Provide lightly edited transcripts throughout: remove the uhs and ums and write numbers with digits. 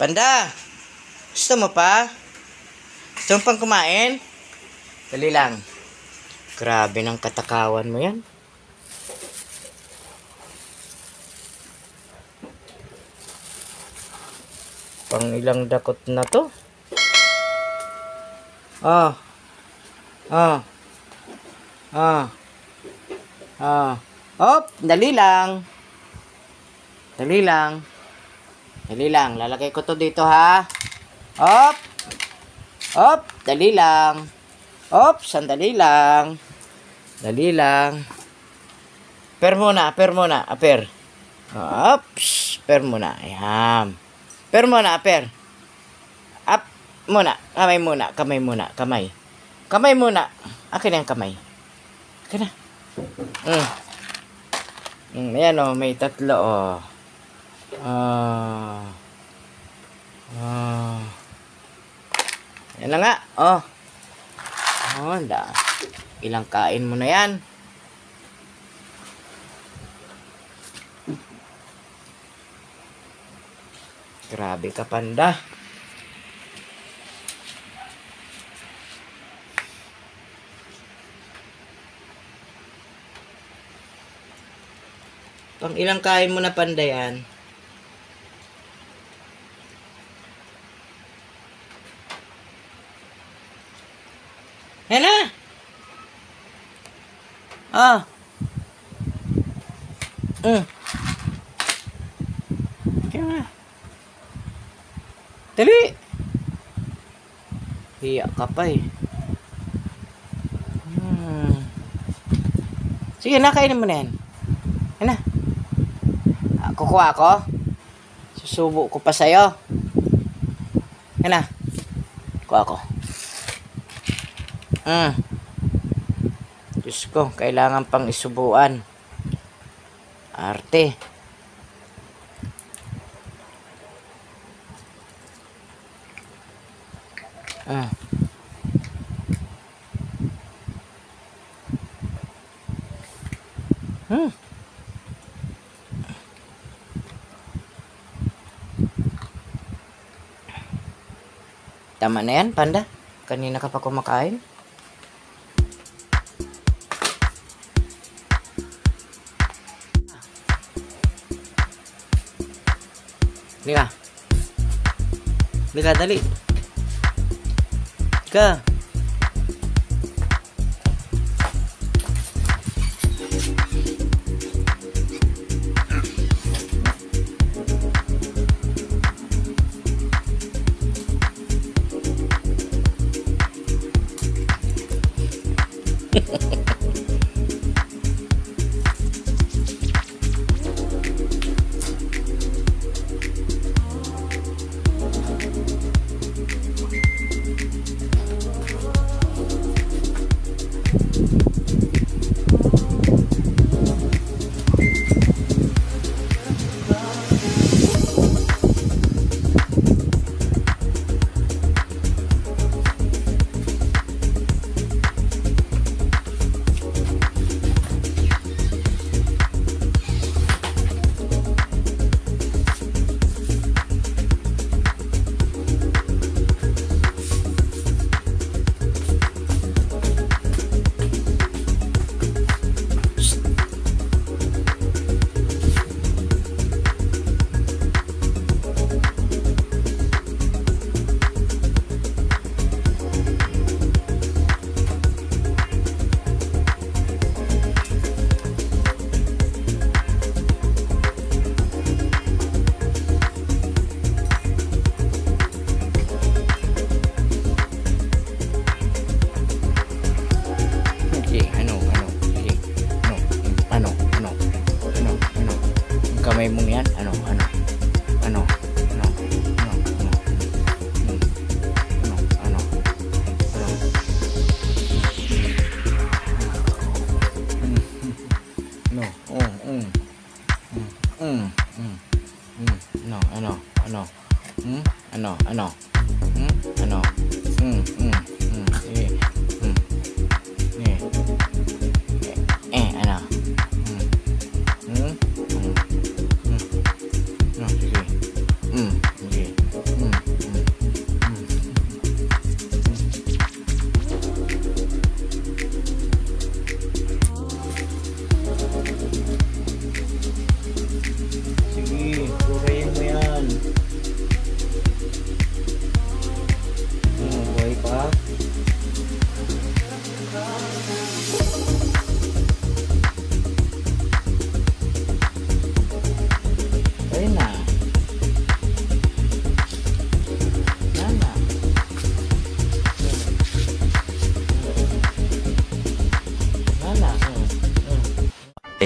Panda, gusto mo pa? Gusto mo pang kumain? Dali lang. Grabe ng katakawan mo yan. Pang ilang dakot na to. Ah. Hop, dali lang. Dali lang. Dali lang. Lalagay ko to dito ha. Hop. Hop, dali lang. Hop, sandali lang. Dali lang. Per muna. Aper. Ops, per muna. Ayan. Per muna, aper. Up muna. Kamay muna. Kamay muna. Akin yung kamay. Akin na. Ayan o, may tatlo o. Yan na nga. Ilang kain mo na yan. Grabe ka, Panda. Pang ilang kain mo na, Panda, yan? Yan na! Kaya nga. Dali! Hiya ka pa eh. Sige na, kainin mo na yan. Yan na. Kukuha ako. Susubo ko pa sa'yo. Yan na. Kuha ako. Diyos ko, kailangan pang isubuan. Arte. Tama na yan, Panda. Kanina ka pa kumakain. Liga. Liga, dali. Liga. Kamay mong yan, ano.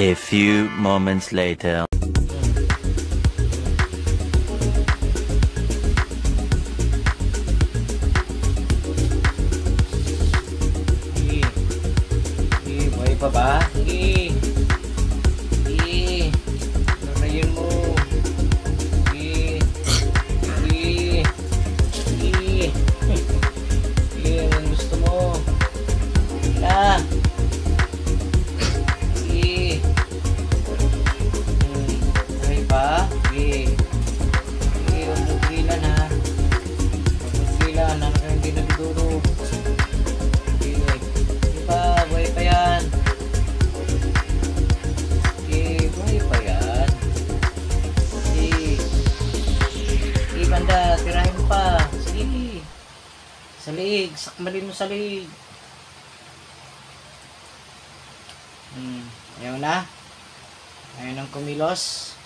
A few moments later. Sige. Sige, buhay pa ba? Sige. Sige. Larayin mo. Sige. Sige. Sige. Sige, anong gusto mo? Na. Sige. Buhay pa? Sige. Sige, huwag mo pigilan ha. Huwag mo pigilan. Ano ka hindi nagduduro? Sige. Sige pa, buhay pa yan. Sige, buhay pa yan. Sige. Sige, banda, tirahin mo pa. Sige. Sa liig, sakmalin mo sa liig. Ayaw na. Ayaw nang kumilos.